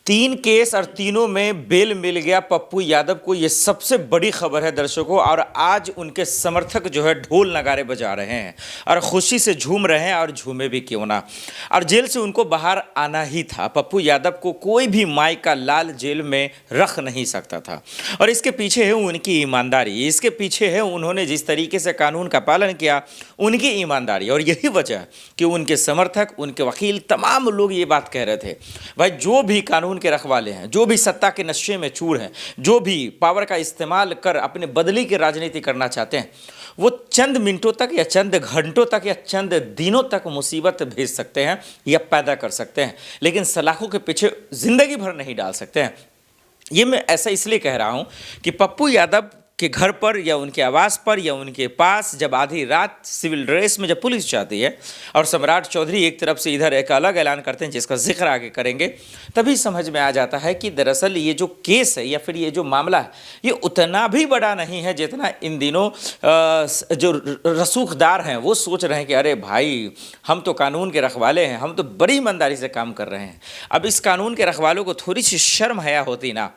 तीन केस और तीनों में बेल मिल गया पप्पू यादव को। ये सबसे बड़ी खबर है दर्शकों। और आज उनके समर्थक जो है ढोल नगारे बजा रहे हैं और खुशी से झूम रहे हैं, और झूमे भी क्यों ना। और जेल से उनको बाहर आना ही था। पप्पू यादव को कोई भी माई का लाल जेल में रख नहीं सकता था। और इसके पीछे है उनकी ईमानदारी, इसके पीछे है उन्होंने जिस तरीके से कानून का पालन किया, उनकी ईमानदारी। और यही वजह है कि उनके समर्थक, उनके वकील, तमाम लोग ये बात कह रहे थे, भाई जो भी कानून के रखवाले हैं, जो भी सत्ता के नशे में चूर हैं, जो भी पावर का इस्तेमाल कर अपने बदली की राजनीति करना चाहते हैं, वो चंद मिनटों तक या चंद घंटों तक या चंद दिनों तक मुसीबत भेज सकते हैं या पैदा कर सकते हैं, लेकिन सलाखों के पीछे जिंदगी भर नहीं डाल सकते हैं। ये मैं ऐसा इसलिए कह रहा हूँ कि पप्पू यादव के घर पर या उनके आवास पर या उनके पास जब आधी रात सिविल ड्रेस में जब पुलिस जाती है और सम्राट चौधरी एक तरफ से इधर एक अलग ऐलान करते हैं जिसका जिक्र आगे करेंगे, तभी समझ में आ जाता है कि दरअसल ये जो केस है या फिर ये जो मामला है, ये उतना भी बड़ा नहीं है जितना इन दिनों जो रसूखदार हैं वो सोच रहे हैं कि अरे भाई हम तो कानून के रखवाले हैं, हम तो बड़ी ईमानदारी से काम कर रहे हैं। अब इस कानून के रखवालों को थोड़ी सी शर्म हया होती ना,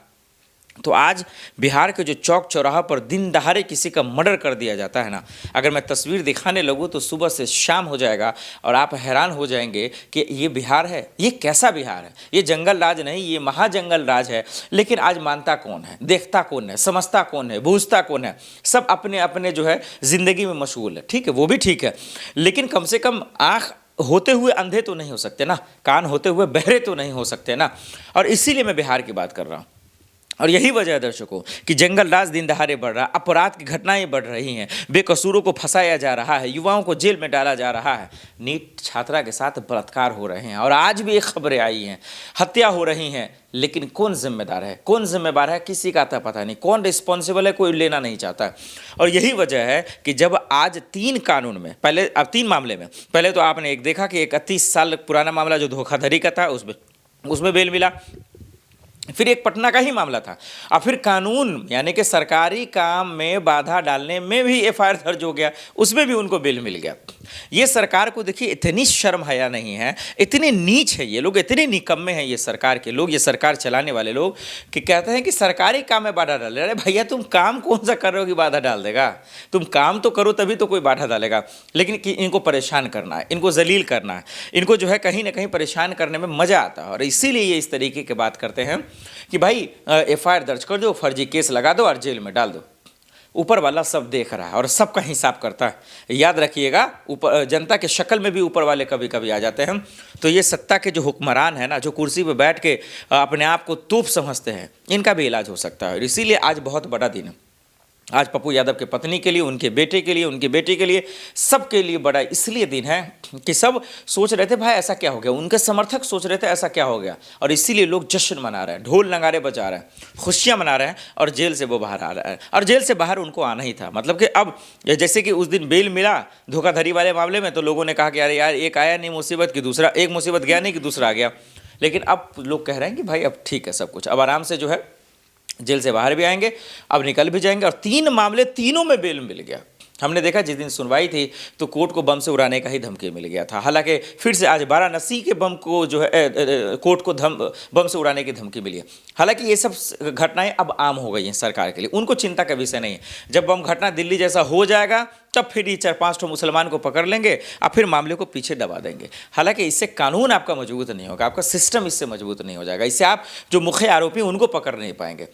तो आज बिहार के जो चौक चौराहा पर दिन दहाड़े किसी का मर्डर कर दिया जाता है ना, अगर मैं तस्वीर दिखाने लगूँ तो सुबह से शाम हो जाएगा और आप हैरान हो जाएंगे कि ये बिहार है, ये कैसा बिहार है। ये जंगल राज नहीं, ये महाजंगल राज है। लेकिन आज मानता कौन है, देखता कौन है, समझता कौन है, बूझता कौन है। सब अपने अपने जो है ज़िंदगी में मशगूल है। ठीक है, वो भी ठीक है, लेकिन कम से कम आँख होते हुए अंधे तो नहीं हो सकते ना, कान होते हुए बहरे तो नहीं हो सकते ना। और इसीलिए मैं बिहार की बात कर रहा हूँ। और यही वजह है दर्शकों कि जंगल राज दिन दहाड़े बढ़ रहा है, अपराध की घटनाएं बढ़ रही हैं, बेकसूरों को फंसाया जा रहा है, युवाओं को जेल में डाला जा रहा है, नीट छात्रा के साथ बलात्कार हो रहे हैं, और आज भी एक खबरें आई हैं, हत्या हो रही हैं। लेकिन कौन जिम्मेदार है, कौन जिम्मेवार है, किसी का तो पता नहीं, कौन रिस्पॉन्सिबल है, कोई लेना नहीं चाहता। और यही वजह है कि जब आज तीन कानून में, पहले अब तीन मामले में, पहले तो आपने एक देखा कि 31 साल पुराना मामला जो धोखाधड़ी का था उसमें बेल मिला, फिर एक पटना का ही मामला था, और फिर कानून यानी कि सरकारी काम में बाधा डालने में भी एफआईआर दर्ज हो गया, उसमें भी उनको बेल मिल गया। ये सरकार को देखिए इतनी शर्म हया नहीं है, इतने नीच है ये लोग, इतने निकम्मे हैं ये सरकार के लोग, ये सरकार चलाने वाले लोग, कि कहते हैं कि सरकारी काम में बाधा डाले। अरे भैया तुम काम कौन सा कर रहे हो कि बाधा डाल देगा? तुम काम तो करो तभी तो कोई बाधा डालेगा। लेकिन कि इनको परेशान करना है, इनको जलील करना है, इनको जो है कहीं ना कहीं परेशान करने में मज़ा आता है। और इसीलिए ये इस तरीके की बात करते हैं कि भाई एफआईआर दर्ज कर दो, फर्जी केस लगा दो और जेल में डाल दो। ऊपर वाला सब देख रहा है और सबका हिसाब करता है। याद रखिएगा, ऊपर जनता के शक्ल में भी ऊपर वाले कभी कभी आ जाते हैं। तो ये सत्ता के जो हुक्मरान है ना, जो कुर्सी पर बैठ के अपने आप को तोप समझते हैं, इनका भी इलाज हो सकता है। इसीलिए आज बहुत बड़ा दिन है। आज पप्पू यादव के पत्नी के लिए, उनके बेटे के लिए, उनकी बेटी के लिए, सबके लिए बड़ा इसलिए दिन है कि सब सोच रहे थे भाई ऐसा क्या हो गया, उनके समर्थक सोच रहे थे ऐसा क्या हो गया, और इसीलिए लोग जश्न मना रहे हैं, ढोल नगारे बजा रहे हैं, खुशियां मना रहे हैं, और जेल से वो बाहर आ रहा है। और जेल से बाहर उनको आना ही था। मतलब कि अब जैसे कि उस दिन बेल मिला धोखाधड़ी वाले मामले में, तो लोगों ने कहा कि अरे यार एक आया नहीं मुसीबत की दूसरा, एक मुसीबत गया नहीं कि दूसरा आ गया। लेकिन अब लोग कह रहे हैं कि भाई अब ठीक है सब कुछ, अब आराम से जो है जेल से बाहर भी आएंगे, अब निकल भी जाएंगे। और तीन मामले, तीनों में बेल मिल गया। हमने देखा जिस दिन सुनवाई थी तो कोर्ट को बम से उड़ाने का ही धमकी मिल गया था। हालांकि फिर से आज वाराणसी के बम को जो है कोर्ट को बम से उड़ाने की धमकी मिली है। हालांकि ये सब घटनाएं अब आम हो गई हैं सरकार के लिए, उनको चिंता का विषय नहीं है। जब बम घटना दिल्ली जैसा हो जाएगा तब फिर ये 4-5 मुसलमान को पकड़ लेंगे और फिर मामले को पीछे दबा देंगे। हालांकि इससे कानून आपका मजबूत नहीं होगा, आपका सिस्टम इससे मजबूत नहीं हो जाएगा, इससे आप जो मुख्य आरोपी उनको पकड़ नहीं पाएंगे।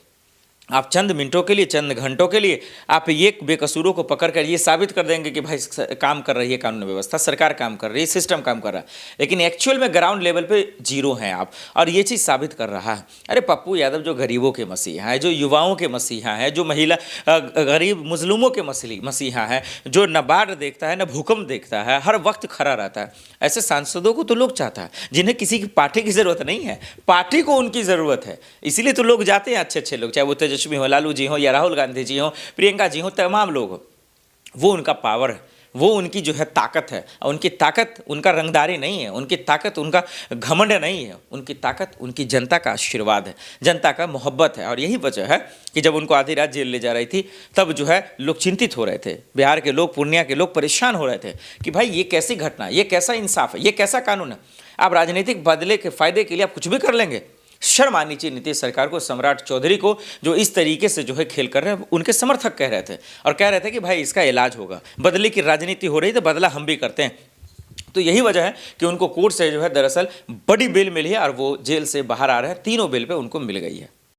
आप चंद मिनटों के लिए, चंद घंटों के लिए आप ये बेकसूरों को पकड़कर ये साबित कर देंगे कि भाई काम कर रही है कानून व्यवस्था, सरकार काम कर रही है, सिस्टम काम कर रहा है। लेकिन एक्चुअल में ग्राउंड लेवल पे जीरो हैं आप, और ये चीज़ साबित कर रहा है। अरे पप्पू यादव जो गरीबों के मसीहा है, जो युवाओं के मसीहा है, जो महिला गरीब मुजलूमों के मसीहा है, जो न बाढ़ देखता है न भूकंप देखता है, हर वक्त खड़ा रहता है, ऐसे सांसदों को तो लोग चाहता है जिन्हें किसी की पार्टी की ज़रूरत नहीं है, पार्टी को उनकी ज़रूरत है। इसीलिए तो लोग जाते हैं, अच्छे अच्छे लोग, चाहे वो तेजस्वी हो, लालू जी हो, या राहुल गांधी जी हो, प्रियंका जी हो, तमाम लोग हो। वो उनका पावर है, वो उनकी जो है ताकत है। और उनकी ताकत उनका रंगदारी नहीं है, उनकी ताकत उनका घमंड नहीं है, उनकी ताकत उनकी जनता का आशीर्वाद है, जनता का मोहब्बत है। और यही वजह है कि जब उनको आधी रात जेल ले जा रही थी तब जो है लोग चिंतित हो रहे थे, बिहार के लोग, पूर्णिया के लोग परेशान हो रहे थे कि भाई ये कैसी घटना, ये कैसा इंसाफ है, ये कैसा कानून है। आप राजनीतिक बदले के फायदे के लिए आप कुछ भी कर लेंगे। शर्म आनी चाहिए नीतीश सरकार को, सम्राट चौधरी को, जो इस तरीके से जो है खेल कर रहे हैं। उनके समर्थक कह रहे थे और कह रहे थे कि भाई इसका इलाज होगा, बदले की राजनीति हो रही तो बदला हम भी करते हैं। तो यही वजह है कि उनको कोर्ट से जो है दरअसल बड़ी बेल मिली है और वो जेल से बाहर आ रहे हैं, तीनों बेल पे उनको मिल गई है।